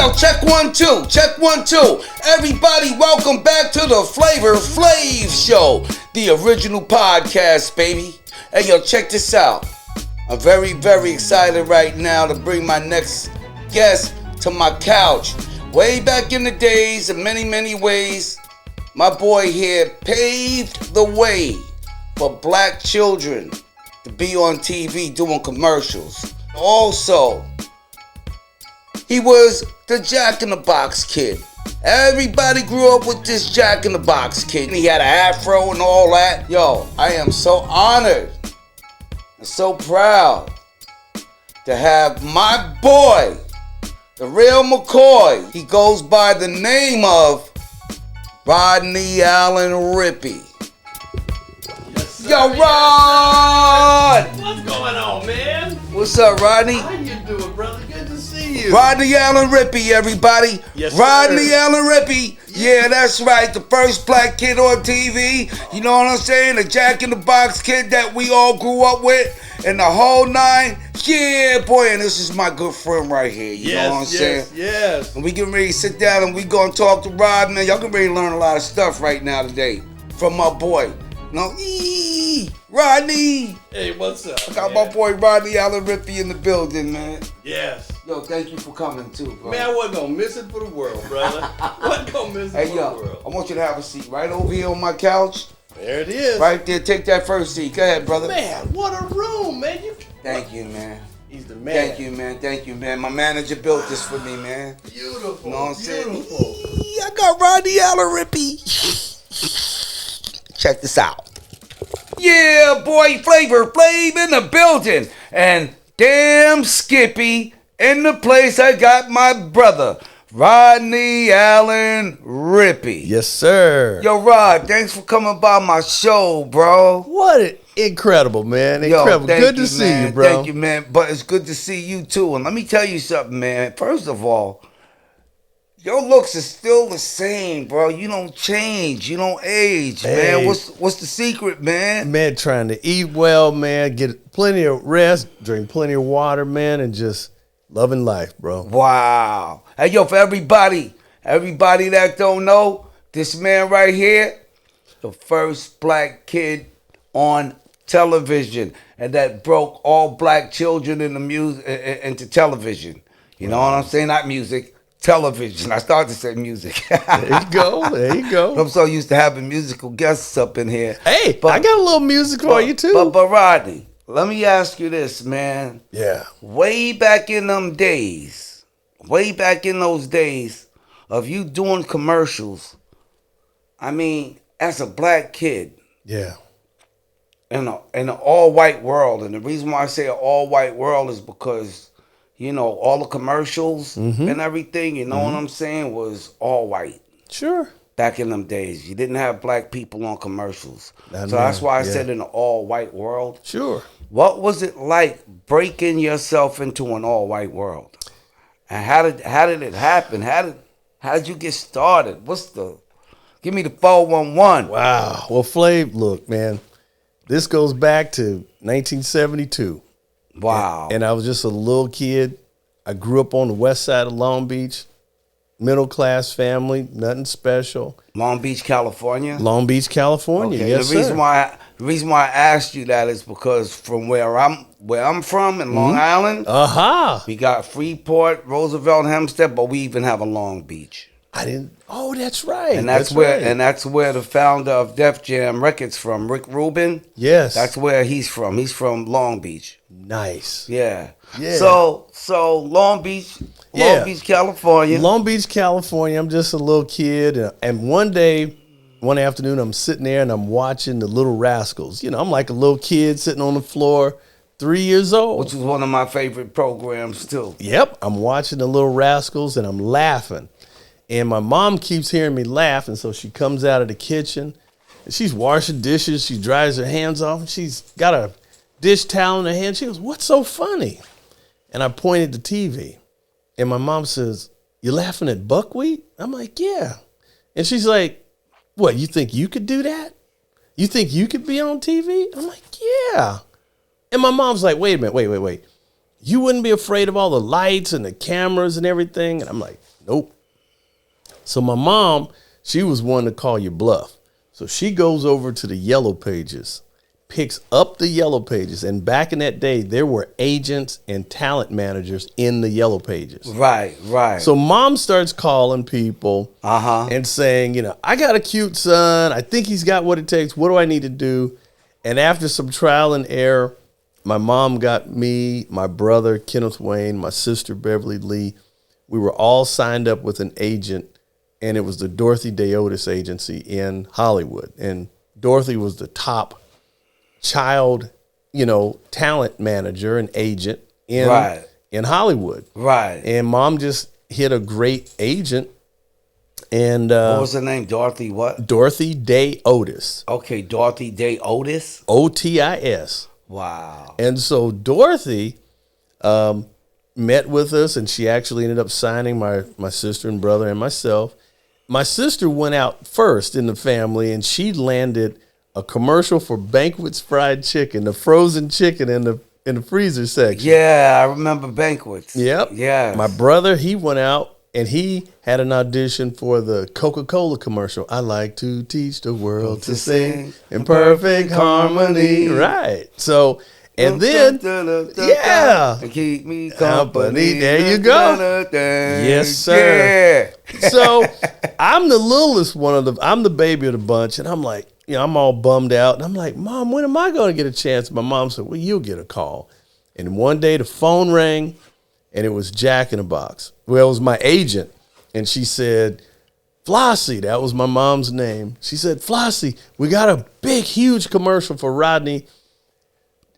yo, check 1 2, check 1 2. Everybody, welcome back to the Flavor Flav show, the original podcast, baby. Hey, yo, check this out. I'm very, very excited right now to bring my next guest to my couch. Way back in the days, in many, many ways, my boy here paved the way for black children to be on TV doing commercials. Also, he was the Jack in the Box kid. Everybody grew up with this Jack in the Box kid. He had an afro and all that. Yo, I am so honored and so proud to have my boy, the real McCoy. He goes by the name of Rodney Allen Rippy. Yes, Yo, Rod! What's going on, man? What's up, Rodney? How you doing, brother? Good to see you. Rodney Allen Rippy, everybody. Yes, Rodney sir. Allen Rippy. Yeah, that's right. The first black kid on TV. You know what I'm saying? The Jack in the Box kid that we all grew up with. And the whole nine. Yeah, boy. And this is my good friend right here. You know what I'm saying? Yes. And we getting ready to sit down and we gonna talk to Rod, man. Y'all getting ready to learn a lot of stuff right now today from my boy. No, Rodney. Hey, what's up? I got my boy Rodney Allen Rippy in the building, man. Yes. Yo, thank you for coming too, bro. Man, I wasn't gonna miss it for the world, brother. Wasn't gonna miss it Hey, for yo, the world. I want you to have a seat right over here on my couch. There it is. Right there, take that first seat. Go ahead, brother. Man, what a room, man. Thank you, man. He's the man. Thank you, man. Thank you, man. My manager built this for me, man. Beautiful. You know what I'm saying? Beautiful. I got Rodney Allen Rippy. Check this out. Yeah, boy, Flavor Flav in the building. And damn Skippy in the place. I got my brother, Rodney Allen Rippy. Yes, sir. Yo, Rod, thanks for coming by my show, bro. What incredible, man. Incredible. Yo, good to see you, bro. Thank you, man. But it's good to see you, too. And let me tell you something, man. First of all, your looks are still the same, bro. You don't change. You don't age, man. What's the secret, man? Man, trying to eat well, man. Get plenty of rest, drink plenty of water, man, and just loving life, bro. Wow. Hey, yo, for everybody that don't know, this man right here, the first black kid on television, and that broke all black children into television. You know what I'm saying? Not music, television. I started to say music. There you go. There you go. I'm so used to having musical guests up in here. Hey, I got a little music for you, too. But Rodney, let me ask you this, man. Yeah. Way back in those days of you doing commercials, I mean, as a black kid, Yeah. in an all-white world, and the reason why I say an all-white world is because, you know, all the commercials and everything, you know what I'm saying, was all white. Sure. Back in them days, you didn't have black people on commercials. Not So that's now, why I yeah. said in an all-white world. Sure. What was it like breaking yourself into an all-white world? And how did it happen? How did you get started? Give me the 411. Wow. Well, Flav, look, man, this goes back to 1972. Wow. And I was just a little kid. I grew up on the west side of Long Beach, middle-class family, nothing special. Long Beach, California. Long Beach, California. Okay. Yes, the reason sir. why I asked you that is because from where I'm from in Long Island, we got Freeport, Roosevelt, Hempstead, but we even have a Long Beach. I didn't. Oh, that's right. And that's where the founder of Def Jam Records from, Rick Rubin. Yes. That's where he's from. He's from Long Beach. Nice. Yeah. Yeah. So Long Beach, California. Long Beach, California. I'm just a little kid, and one afternoon, I'm sitting there and I'm watching the Little Rascals. You know, I'm like a little kid sitting on the floor, 3 years old. Which was one of my favorite programs too. Yep. I'm watching the Little Rascals and I'm laughing. And my mom keeps hearing me laugh, and so she comes out of the kitchen. And she's washing dishes. She dries her hands off. And she's got a dish towel in her hand. She goes, "What's so funny?" And I pointed to TV. And my mom says, "You laughing at buckwheat?" I'm like, "Yeah." And she's like, "What, you think you could do that? You think you could be on TV?" I'm like, "Yeah." And my mom's like, "Wait a minute, wait. You wouldn't be afraid of all the lights and the cameras and everything?" And I'm like, Nope. So my mom, she was one to call your bluff. So she goes over to the Yellow Pages, picks up the Yellow Pages. And back in that day, there were agents and talent managers in the Yellow Pages. Right. So mom starts calling people and saying, you know, I got a cute son. I think he's got what it takes. What do I need to do? And after some trial and error, my mom got me, my brother, Kenneth Wayne, my sister, Beverly Lee. We were all signed up with an agent, and it was the Dorothy Day Otis agency in Hollywood. And Dorothy was the top child, you know, talent manager and agent in Hollywood. Right. And mom just hit a great agent. And what was her name? Dorothy what? Dorothy Day Otis. Okay, Dorothy Day Otis? Otis. Wow. And so Dorothy met with us, and she actually ended up signing my sister and brother and myself. My sister went out first in the family, and she landed a commercial for Banquet's Fried Chicken, the frozen chicken in the freezer section. Yeah, I remember Banquets. Yep. Yeah. My brother, he went out, and he had an audition for the Coca-Cola commercial. I like to teach the world to sing in perfect harmony. Right. So, and then, yeah. Keep me company. There you go. Yes, sir. Yeah. So, I'm the littlest I'm the baby of the bunch, and I'm like, you know, I'm all bummed out. And I'm like, Mom, when am I going to get a chance? My mom said, well, you'll get a call. And one day the phone rang, and it was Jack in the Box. Well, it was my agent. And she said, Flossie, that was my mom's name. She said, Flossie, we got a big, huge commercial for Rodney.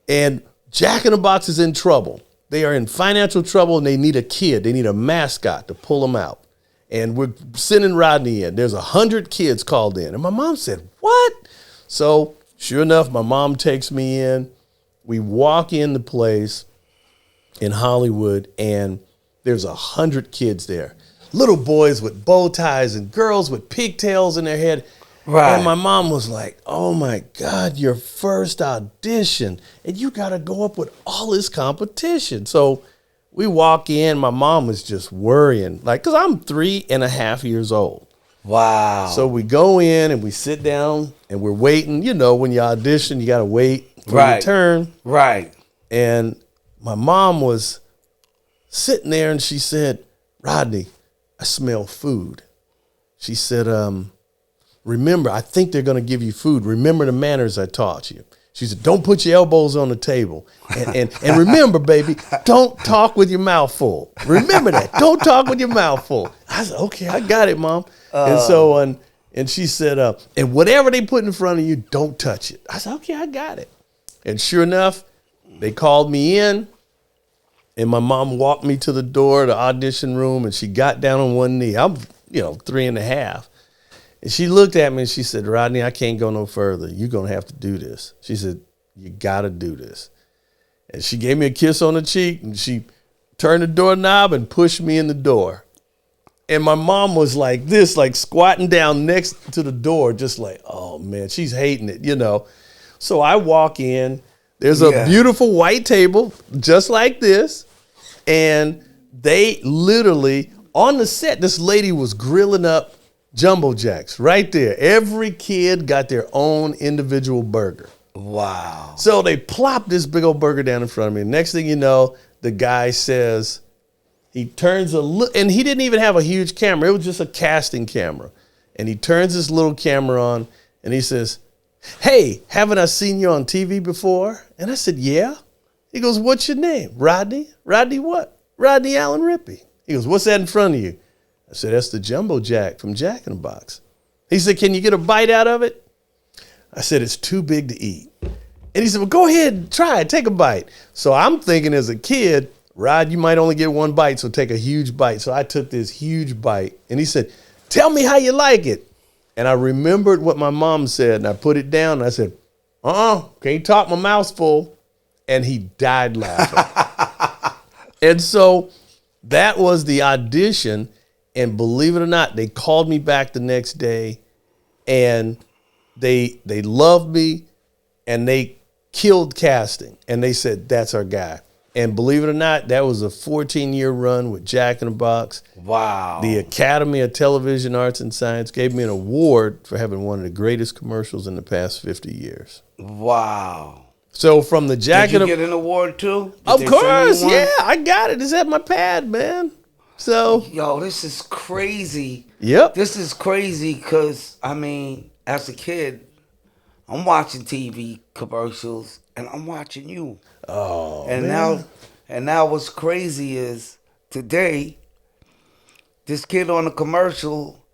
And Jack in the Box is in trouble. They are in financial trouble, and they need a kid. They need a mascot to pull them out. And we're sending Rodney in. There's 100 kids called in. And my mom said, what? So sure enough, my mom takes me in. We walk in the place in Hollywood, and there's 100 kids there. Little boys with bow ties and girls with pigtails in their head. Right. And my mom was like, oh my God, your first audition. And you got to go up with all this competition. So we walk in, my mom was just worrying, like, because I'm 3.5 years old. Wow. So we go in and we sit down and we're waiting. You know, when you audition, you got to wait for your turn. Right. And my mom was sitting there and she said, Rodney, I smell food. She said, remember, I think they're going to give you food. Remember the manners I taught you. She said, don't put your elbows on the table. And remember, baby, don't talk with your mouth full. Remember that. Don't talk with your mouth full. I said, okay, I got it, Mom. And so, and she said, and whatever they put in front of you, don't touch it. I said, okay, I got it. And sure enough, they called me in, and my mom walked me to the door, the audition room, and she got down on one knee. I'm, 3.5. And she looked at me and she said, Rodney, I can't go no further. You're going to have to do this. She said, you got to do this. And she gave me a kiss on the cheek, and she turned the doorknob and pushed me in the door. And my mom was like this, like squatting down next to the door, just like, oh, man, she's hating it, So I walk in. There's a beautiful white table just like this. And they literally, on the set, this lady was grilling up Jumbo Jacks right there. Every kid got their own individual burger. Wow. So they plopped this big old burger down in front of me. Next thing you know, the guy says, he turns and he didn't even have a huge camera. It was just a casting camera. And he turns this little camera on and he says, hey, haven't I seen you on TV before? And I said, yeah. He goes, what's your name? Rodney? Rodney what? Rodney Allen Rippy. He goes, what's that in front of you? I said, that's the Jumbo Jack from Jack in the Box. He said, can you get a bite out of it? I said, it's too big to eat. And he said, well, go ahead, try it, take a bite. So I'm thinking as a kid, Rod, you might only get one bite, so take a huge bite. So I took this huge bite, and he said, tell me how you like it. And I remembered what my mom said, and I put it down, and I said, can't talk, my mouth's full. And he died laughing. And so that was the audition. And believe it or not, they called me back the next day, and they loved me, and they killed casting. And they said, that's our guy. And believe it or not, that was a 14-year run with Jack in the Box. Wow. The Academy of Television Arts and Science gave me an award for having one of the greatest commercials in the past 50 years. Wow. So from the Jack Did in you the get an award too? Of course, yeah, I got it. It's at my pad, man. So yo, this is crazy. Yep. This is crazy because I mean, as a kid, I'm watching TV commercials and I'm watching you. Oh, and man. now what's crazy is today, this kid on the commercial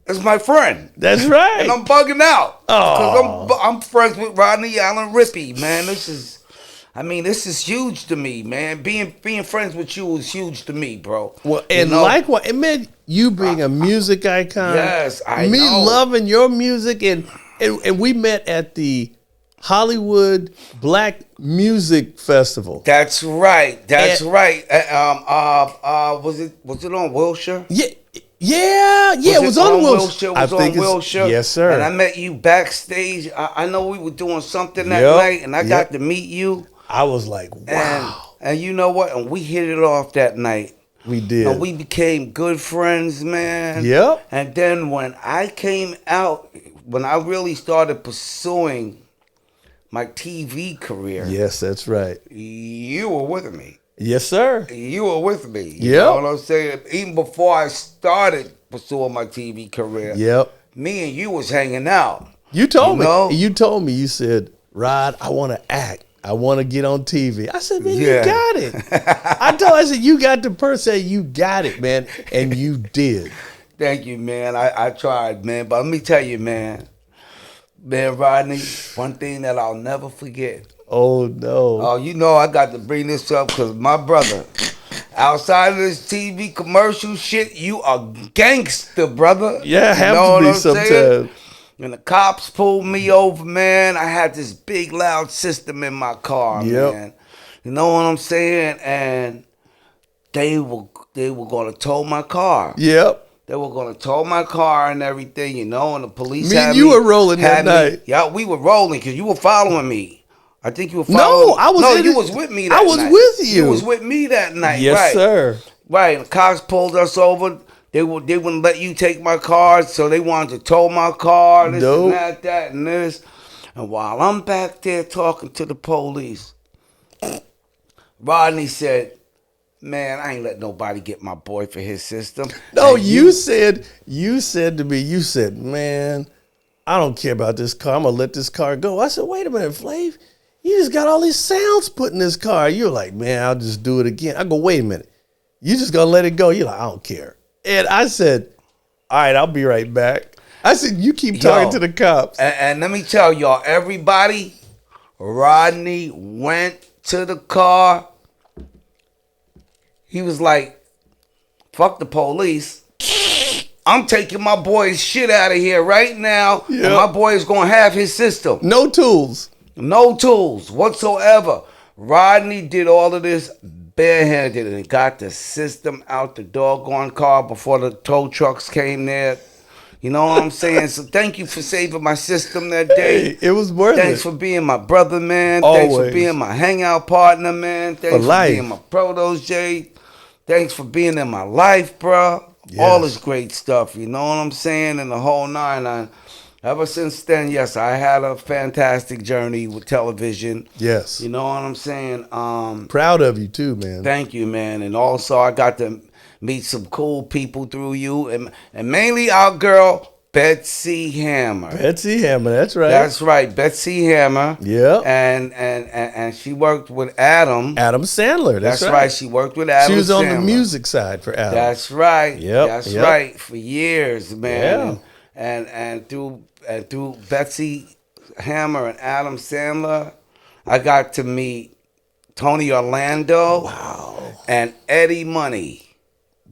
is my friend. That's right. And I'm bugging out. Oh. Because I'm friends with Rodney Allen Rippy, man. This is huge to me, man. Being friends with you is huge to me, bro. Well, and likewise, it meant you being a music icon. Yes, I me know. loving your music, and we met at the Hollywood Black Music Festival. That's right. That's right. Was it on Wilshire? Yeah, it was on Wilshire. It was on Wilshire. Yes, sir. And I met you backstage. I know we were doing something that night, and I got to meet you. I was like, wow. And you know what? And we hit it off that night. We did. And we became good friends, man. Yep. And then when I came out, when I really started pursuing my TV career. Yes, that's right. You were with me. Yes, sir. You were with me. Yep. You know what I'm saying? Even before I started pursuing my TV career. Yep. Me and you was hanging out. You told know? me. You told me. You said, Rod, I want to act. I want to get on TV. I said, man, you got it. I said, you got the person. You got it, man. And you did. Thank you, man. I tried, man. But let me tell you, man. Man, Rodney, one thing that I'll never forget. Oh, no. Oh, you know I got to bring this up because my brother, outside of this TV commercial shit, you a gangster, brother. Yeah, have to be sometimes. When the cops pulled me over, man, I had this big loud system in my car, man. You know what I'm saying? And they were going to tow my car. Yep. They were going to tow my car and everything, you know, and the police Me and you were rolling that night. Yeah, we were rolling because you were following me. I think you were following me. No, you was with me that night. I was with you. You was with me that night, yes, right? Yes, sir. Right, and the cops pulled us over. They wouldn't let you take my car, so they wanted to tow my car, this and that, and this. And while I'm back there talking to the police, Rodney said, man, I ain't let nobody get my boy for his system. No, you said to me, you said, man, I don't care about this car. I'm going to let this car go. I said, wait a minute, Flav. You just got all these sounds put in this car. You're like, man, I'll just do it again. I go, wait a minute. You just going to let it go? You're like, I don't care. And I said, all right, I'll be right back. I said, you keep talking to the cops. And let me tell y'all, everybody, Rodney went to the car. He was like, fuck the police. I'm taking my boy's shit out of here right now. Yep. And my boy is going to have his system. No tools. No tools whatsoever. Rodney did all of this barehanded and got the system out the doggone car before the tow trucks came there. You know what I'm saying? So thank you for saving my system that day. Hey, it was worth it. Thanks for being my brother, man. Always. Thanks for being my hangout partner, man. Thanks for being my protege. Thanks for being in my life, bro. Yes. All this great stuff, you know what I'm saying? And the whole nine. Ever since then, yes, I had a fantastic journey with television. Yes. You know what I'm saying? Proud of you too, man. Thank you, man. And also I got to meet some cool people through you. And mainly our girl, Betsy Hammer. Betsy Hammer, that's right. That's right, Betsy Hammer. Yeah. And she worked with Adam. Adam Sandler, that's right. She worked with Adam Sandler. She was on the music side for Adam. That's right. Yep. That's right. For years, man. Yeah. And through Betsy Hammer and Adam Sandler, I got to meet Tony Orlando. Wow. And Eddie Money.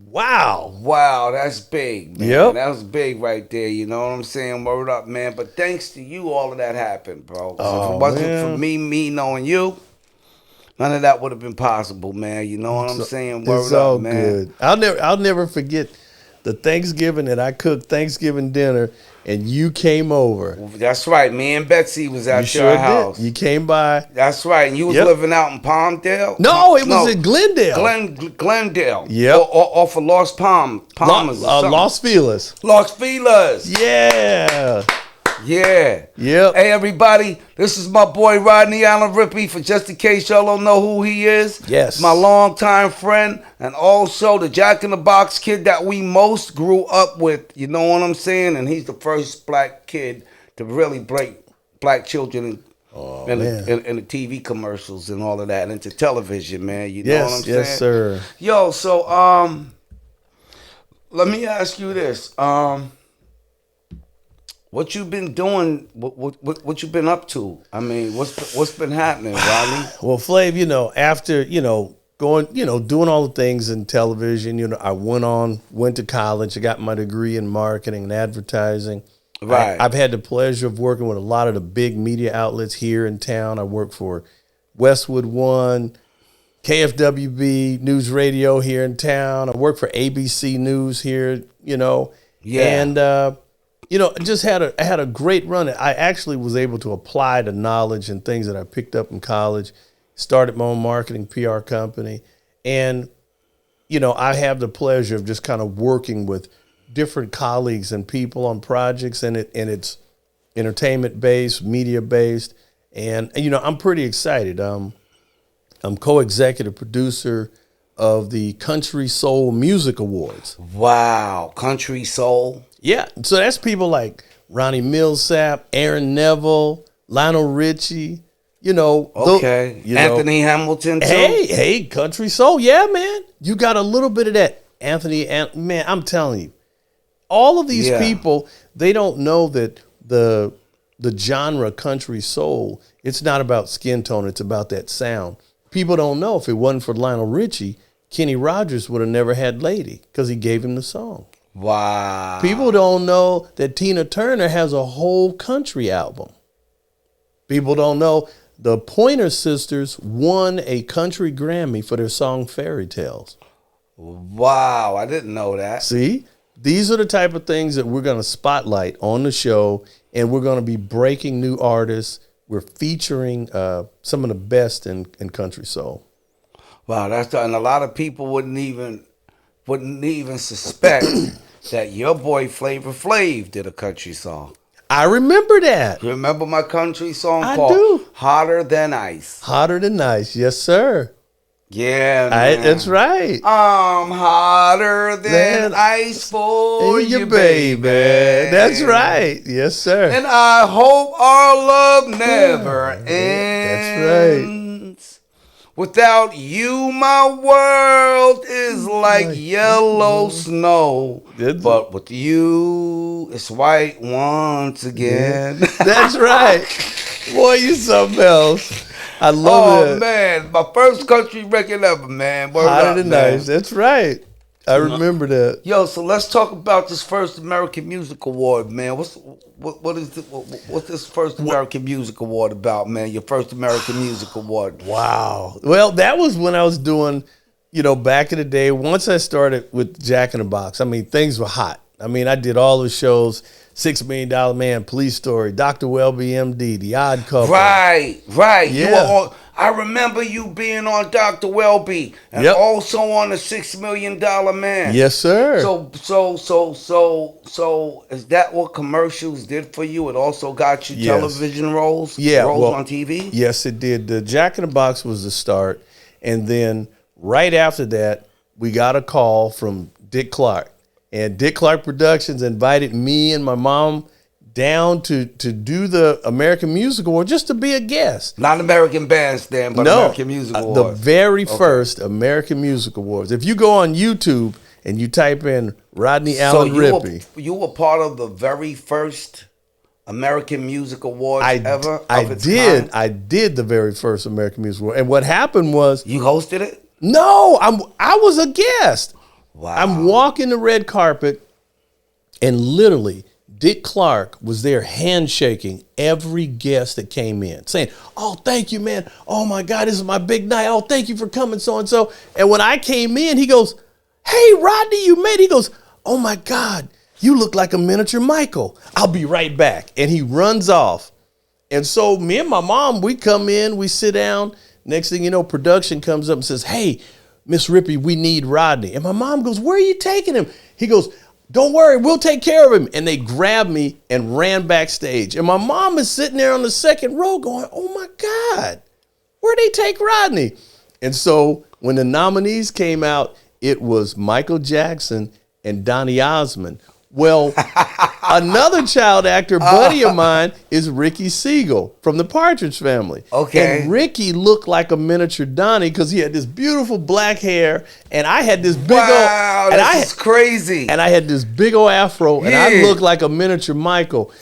Wow, that's big, man. Yep. That was big right there, you know what I'm saying? Word up, man. But thanks to you, all of that happened, bro. So if it wasn't for me knowing you, none of that would have been possible, man. You know what I'm saying? Word it's all up, man. Good. I'll never forget the Thanksgiving that I cooked Thanksgiving dinner, and you came over. That's right. Me and Betsy was at You your sure house. did. You came by. That's right. And you was living out in Palmdale? No, it was in Glendale. Glendale. Yep. Off of Lost Palms. Los Feliz. Los Feliz. Yeah. Yeah. Yep. Hey, everybody. This is my boy, Rodney Allen Rippy. For just in case y'all don't know who he is. Yes. My longtime friend. And also the Jack in the Box kid that we most grew up with. You know what I'm saying? And he's the first black kid to really break black children in the TV commercials and all of that. Into television, man. You know what I'm saying? Yes, sir. Yo, so, let me ask you this. What you been doing? What you been up to? I mean, what's been happening, Rodney? Well, Flav, after going, doing all the things in television, I went to college. I got my degree in marketing and advertising. Right. I've had the pleasure of working with a lot of the big media outlets here in town. I work for Westwood One, KFWB News Radio here in town. I work for ABC News here. Yeah. And just had a great run. I actually was able to apply the knowledge and things that I picked up in college, started my own marketing PR company. And, I have the pleasure of just kind of working with different colleagues and people on projects, and it's entertainment-based, media-based. And, I'm pretty excited. I'm co-executive producer of the Country Soul Music Awards. Wow. Country Soul. Yeah, so that's people like Ronnie Millsap, Aaron Neville, Lionel Richie, Okay. Anthony Hamilton, too? Hey, Country Soul. Yeah, man. You got a little bit of that. Man, I'm telling you, all of these people, they don't know that the genre Country Soul, it's not about skin tone, it's about that sound. People don't know if it wasn't for Lionel Richie, Kenny Rogers would have never had Lady because he gave him the song. Wow. People don't know that Tina Turner has a whole country album. People don't know the Pointer Sisters won a country Grammy for their song Fairy Tales. Wow, I didn't know that. See, these are the type of things that we're going to spotlight on the show, and we're going to be breaking new artists. We're featuring some of the best in country soul. Wow, and a lot of people wouldn't even suspect that your boy Flavor Flav did a country song. I remember that. You remember my country song I called do. Hotter Than Ice? Hotter Than Ice, yes, sir. Yeah, man. That's right. I'm hotter than ice for you, baby. That's right. Yes, sir. And I hope our love never ends. That's right. Without you, my world is like yellow snow. But with you, it's white once again. That's right. Boy, you something else. I love it. Oh, man. My first country record ever, man. Hotter Than Ice. That's right. I remember that. Yo, so let's talk about this first American Music Award, man. What's this first American Music Award about, man? Your first American Music Award. Wow. Well, that was when I was doing, back in the day. Once I started with Jack in the Box, things were hot. I did all the shows, $6 Million Man, Police Story, Dr. Welby, MD, The Odd Couple. Right. Yeah. I remember you being on Dr. Welby and also on the $6 Million Man. Yes, sir. So is that what commercials did for you? It also got you television roles? Yeah. Roles on TV? Yes, it did. The Jack in the Box was the start. And then right after that, we got a call from Dick Clark. And Dick Clark Productions invited me and my mom down to do the American Music Award just to be a guest. Not American Bandstand, but American Music Awards. The very first American Music Awards. If you go on YouTube and you type in Rodney Allen Rippy. You were part of the very first American Music Awards ever? I did the very first American Music Award. And what happened was... You hosted it? No, I was a guest. Wow. I'm walking the red carpet, and literally Dick Clark was there handshaking every guest that came in, saying, "Oh, thank you, man. Oh, my God, this is my big night. Oh, thank you for coming, so-and-so." And when I came in, he goes, "Hey, Rodney, you made it." He goes, oh my God, you look like a miniature Michael. I'll be right back. And he runs off. And so me and my mom, we come in, we sit down. Next thing you know, production comes up and says, hey, Miss Rippy, we need Rodney. And my mom goes, where are you taking him? He goes, don't worry, we'll take care of him. And they grabbed me and ran backstage. And my mom is sitting there on the second row going, oh my God, where'd they take Rodney? And so when the nominees came out, it was Michael Jackson and Donny Osmond. Well, another child actor buddy of mine is Ricky Siegel from the Partridge Family. Okay. And Ricky looked like a miniature Donny because he had this beautiful black hair, and I had this big wow, that's crazy. And I had this big old afro, and I looked like a miniature Michael.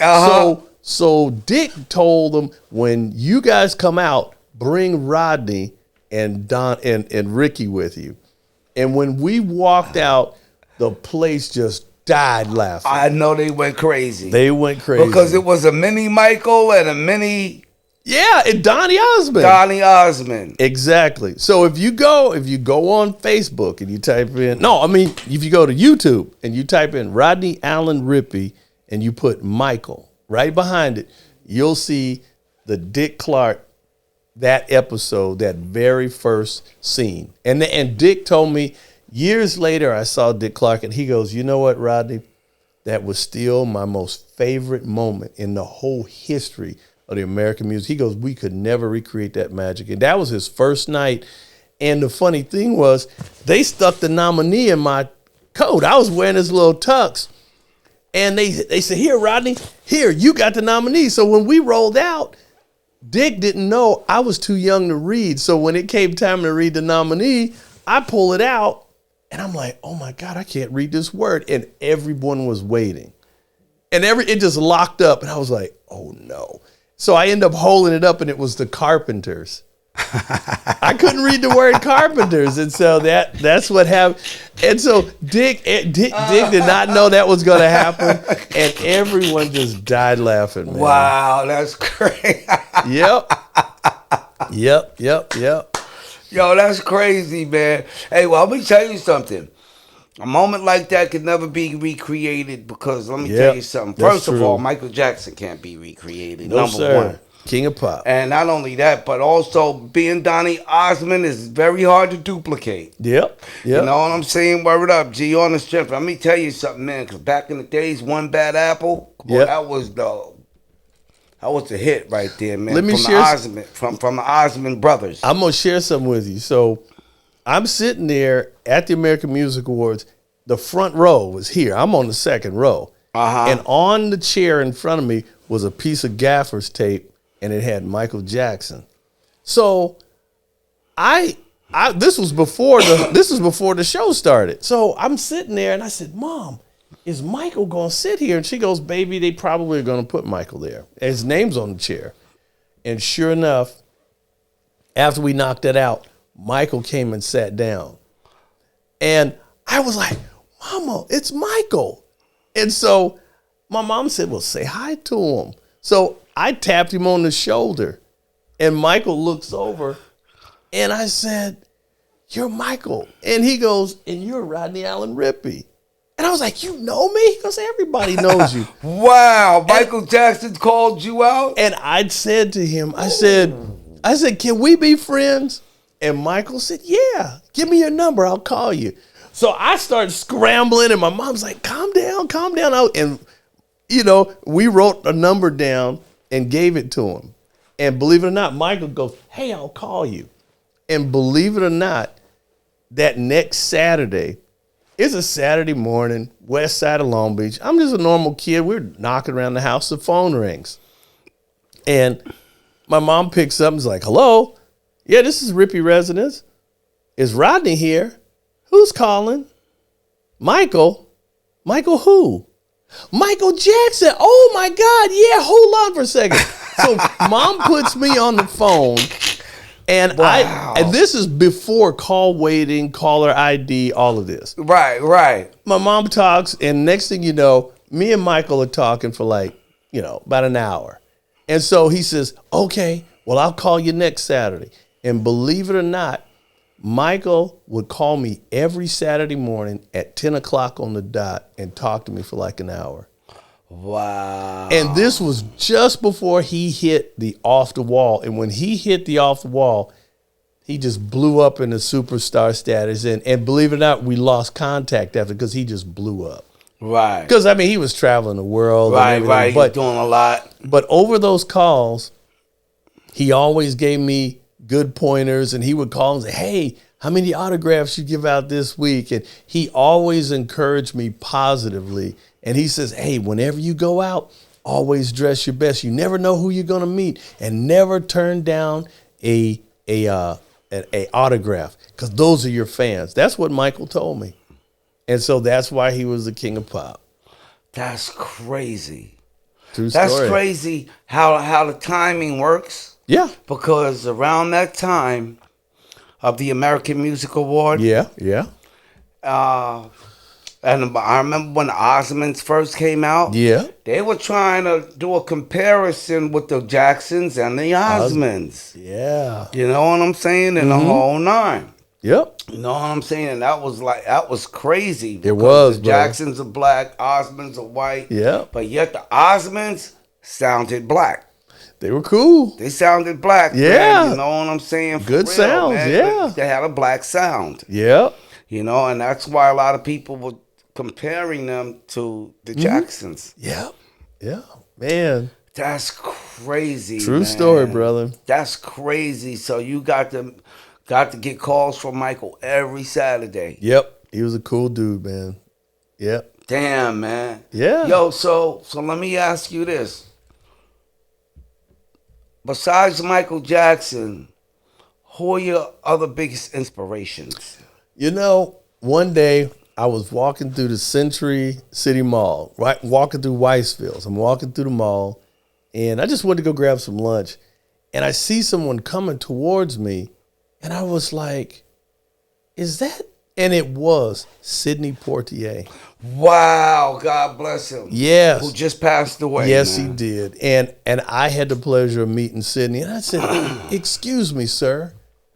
So Dick told them, when you guys come out, bring Rodney and Ricky with you. And when we walked out, the place just died laughing. I know they went crazy. They went crazy. Because it was a mini Michael and a mini... Yeah, and Donny Osmond. Donny Osmond. Exactly. So if you go on Facebook and you type in... if you go to YouTube and you type in Rodney Allen Rippy and you put Michael right behind it, you'll see the Dick Clark, that episode, that very first scene. And Dick told me... Years later, I saw Dick Clark, and he goes, you know what, Rodney? That was still my most favorite moment in the whole history of the American music. He goes, we could never recreate that magic. And that was his first night. And the funny thing was, they stuck the nominee in my coat. I was wearing this little tux. And they said, here, Rodney, here, you got the nominee. So when we rolled out, Dick didn't know I was too young to read. So when it came time to read the nominee, I pull it out. And I'm like, oh my God, I can't read this word. And everyone was waiting. And it just locked up. And I was like, oh no. So I ended up holding it up, and it was the Carpenters. I couldn't read the word Carpenters. And so that's what happened. And so Dick did not know that was going to happen. And everyone just died laughing, man. Wow, that's crazy. Yep. Yo, that's crazy, man. Hey, well, let me tell you something. A moment like that could never be recreated because, let me tell you something. First of all, Michael Jackson can't be recreated, number one. King of pop. And not only that, but also being Donny Osmond is very hard to duplicate. Yep. You know what I'm saying? Word up, G, on the strength. Let me tell you something, man, because back in the days, One Bad Apple, boy, that was the hit right there, man. Let me from the Osmond brothers. I'm going to share something with you. So I'm sitting there at the American Music Awards. The front row was here. I'm on the second row. And on the chair in front of me was a piece of gaffer's tape, and it had Michael Jackson. So this was before the show started. So I'm sitting there, and I said, Mom, is Michael going to sit here? And she goes, baby, they probably are going to put Michael there. His name's on the chair. And sure enough, after we knocked it out, Michael came and sat down. And I was like, Mama, it's Michael. And so my mom said, well, say hi to him. So I tapped him on the shoulder. And Michael looks over. And I said, you're Michael. And he goes, and you're Rodney Allen Rippy. And I was like, you know me? Because everybody knows you. Wow. Michael Jackson called you out? And I said to him, I said, can we be friends? And Michael said, yeah, give me your number. I'll call you. So I started scrambling, and my mom's like, calm down. And, we wrote a number down and gave it to him. And believe it or not, Michael goes, hey, I'll call you. And believe it or not, that next Saturday, it's a Saturday morning, west side of Long Beach. I'm just a normal kid. We're knocking around the house. The phone rings. And my mom picks up and is like, hello? Yeah, this is Rippy Residence. Is Rodney here? Who's calling? Michael? Michael who? Michael Jackson. Oh, my God. Yeah, hold on for a second. So Mom puts me on the phone. And wow. And this is before call waiting, caller ID, all of this. Right. My mom talks, and next thing you know, me and Michael are talking for about an hour. And so he says, okay, well, I'll call you next Saturday. And believe it or not, Michael would call me every Saturday morning at 10 o'clock on the dot and talk to me for like an hour. Wow. And this was just before he hit the off the wall. And when he hit the off the wall, he just blew up into superstar status. And believe it or not, we lost contact after because he just blew up. Right. Because, I mean, he was traveling the world. Right. But doing a lot. But over those calls, he always gave me good pointers, and he would call and say, hey, how many autographs you give out this week? And he always encouraged me positively. And he says, hey, whenever you go out, always dress your best. You never know who you're going to meet, and never turn down a autograph because those are your fans. That's what Michael told me. And so that's why he was the king of pop. That's crazy. True story. That's crazy how the timing works. Yeah. Because around that time of the American Music Award. Yeah. And I remember when the Osmonds first came out. Yeah. They were trying to do a comparison with the Jacksons and the Osmonds. Yeah. You know what I'm saying? And the whole nine. Yep. You know what I'm saying? And that was crazy. It was, the Jacksons are black, Osmonds are white. Yeah. But yet the Osmonds sounded black. They were cool. They sounded black. Yeah. Man, you know what I'm saying? For good real, sounds, man. yeah. They had a black sound. Yep. You know, and that's why a lot of people were comparing them to the Jacksons. Yep. Yeah. Man. That's crazy. True man. story, brother. That's crazy. So you got to get calls from Michael every Saturday. Yep. He was a cool dude, man. Yep. Damn, man. Yeah. Yo, so let me ask you this. Besides Michael Jackson, who are your other biggest inspirations? You know, one day I was walking through the Century City Mall, right? Walking through Weissfields. I'm walking through the mall, and I just wanted to go grab some lunch. And I see someone coming towards me, and I was like, is that? And it was Sidney Poitier. Wow, God bless him. Yes. Who just passed away. Yes, man. he did. And I had the pleasure of meeting Sidney. And I said, excuse me, sir.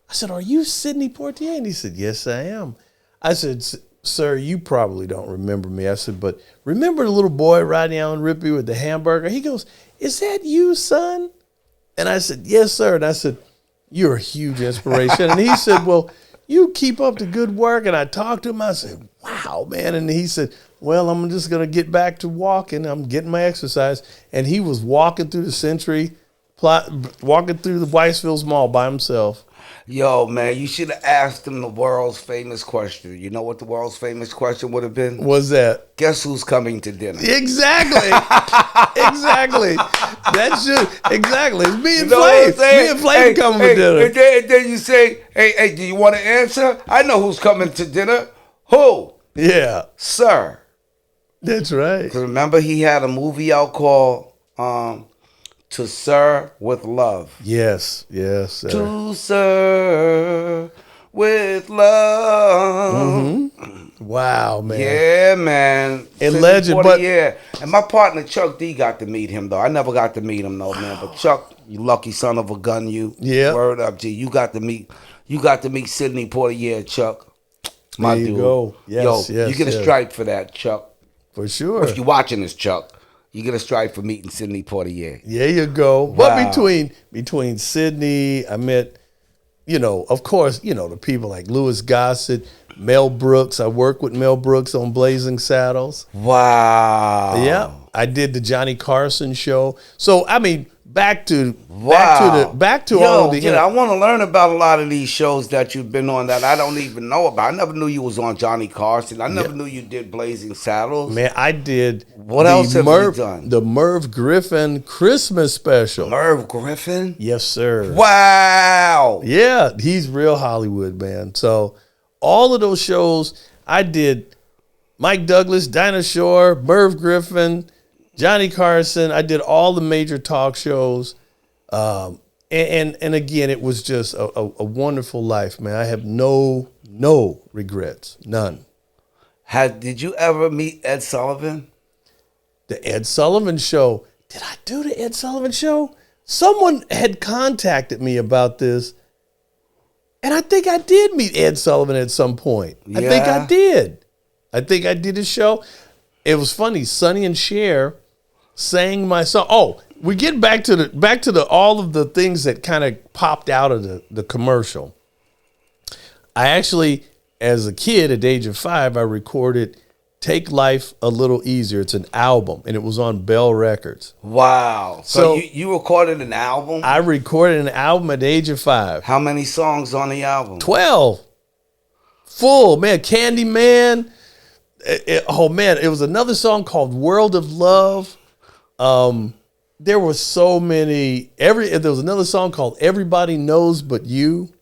I said, are you Sidney Poitier? And he said, yes, I am. I said, sir, you probably don't remember me. I said, but remember the little boy, Rodney Allen Rippy, with the hamburger? He goes, is that you, son? And I said, yes, sir. And I said, you're a huge inspiration. And he said, well, you keep up the good work. And I talked to him. I said, wow, man. And he said, well, I'm just going to get back to walking. I'm getting my exercise. And he was walking through the Century, walking through the Weissfields Mall by himself. Yo, man, you should have asked him the world's famous question. You know what the world's famous question would have been? What's that? Guess who's coming to dinner? Exactly. Exactly. That's just, exactly. It's me and You know what I'm Flav. saying? Me and Flav coming to dinner. And then you say, hey, do you want to answer? I know who's coming to dinner. Who? Yeah. Sir. That's right. Because remember, he had a movie out called To Sir with Love. Yes. Yes, sir. To Sir with Love. Wow, man. Yeah, man. And Since legend, 40 but- yeah. And my partner Chuck D got to meet him though. I never got to meet him though, man. But Chuck, you lucky son of a gun, you. Yeah. Word up, G. You got to meet Sidney Poitier, Chuck. My There you dude. go. Yes, Yo, yes, you get a yes. stripe for that, Chuck. For sure. If you're watching this, Chuck, you get a stripe for meeting Sidney Poitier. There you go. Wow. But between Sydney, I met, of course, the people like Louis Gossett, Mel Brooks. I worked with Mel Brooks on Blazing Saddles. Wow. Yeah. I did the Johnny Carson show. So, I mean, back to Yo, all of the. I want to learn about a lot of these shows that you've been on that I don't even know about. I never knew you was on Johnny Carson. I never knew you did Blazing Saddles. Man, I did. What else have you done? The Merv Griffin Christmas special. Merv Griffin? Yes, sir. Wow. Yeah, he's real Hollywood, man. So all of those shows, I did Mike Douglas, Dinah Shore, Merv Griffin, Johnny Carson. I did all the major talk shows. And again, it was just a wonderful life, man. I have no regrets, none. Did you ever meet Ed Sullivan? The Ed Sullivan Show. Did I do the Ed Sullivan Show? Someone had contacted me about this. And I think I did meet Ed Sullivan at some point. I think I did. I think I did his show. It was funny. Sonny and Cher sang my song. Oh, we get back to the all of the things that kind of popped out of the commercial. I actually, as a kid at the age of 5, I recorded Take Life a Little Easier. It's an album, and it was on Bell Records. Wow. So you recorded an album? I recorded an album at the age of 5. How many songs on the album? 12. Full, man. Candyman. Oh, man. It was another song called World of Love. There were so many. There was another song called Everybody Knows But You.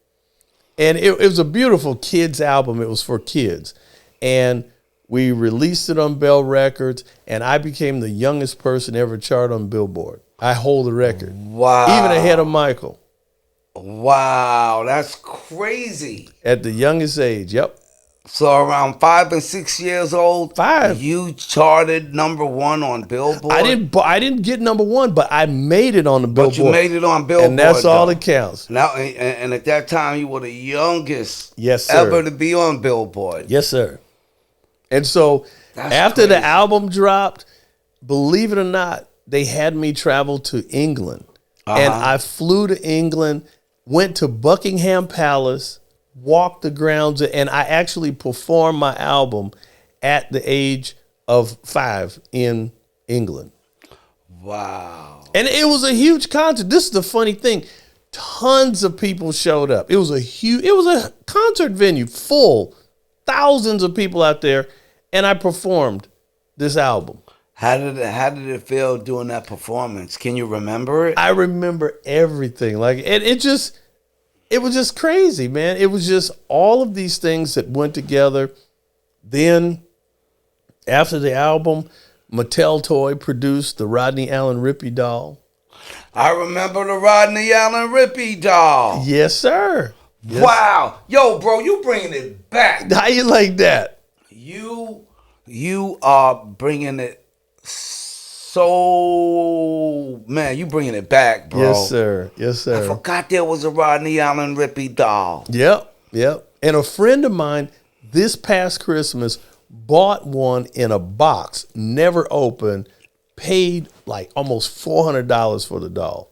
And it was a beautiful kids album. It was for kids. And we released it on Bell Records, and I became the youngest person ever charted on Billboard. I hold the record. Wow. Even ahead of Michael. Wow, that's crazy. At the youngest age, yep. So around 5 and 6 years old, 5. You charted #1 on Billboard. I didn't get #1, but I made it on the Billboard. But you made it on Billboard, and that's all that counts. Now, and at that time, you were the youngest, yes, sir, ever to be on Billboard. Yes, sir. And so after crazy. the album dropped, believe it or not, they had me travel to England, and I flew to England, went to Buckingham Palace, walked the grounds, and I actually performed my album at the age of 5 in England. Wow. And it was a huge concert. This is the funny thing. Tons of people showed up. It was a concert venue full, thousands of people out there, and I performed this album. How did it feel doing that performance? Can you remember it? I remember everything. It was just crazy, man. It was just all of these things that went together. Then, after the album, Mattel Toy produced the Rodney Allen Rippy doll. I remember the Rodney Allen Rippy doll. Yes, sir. Yes. Wow. Yo, bro, you bringing it back. How you like that? You are bringing it so, man, you bringing it back, bro. Yes, sir. Yes, sir. I forgot there was a Rodney Allen Rippy doll. Yep. And a friend of mine this past Christmas bought one in a box, never opened, paid like almost $400 for the doll.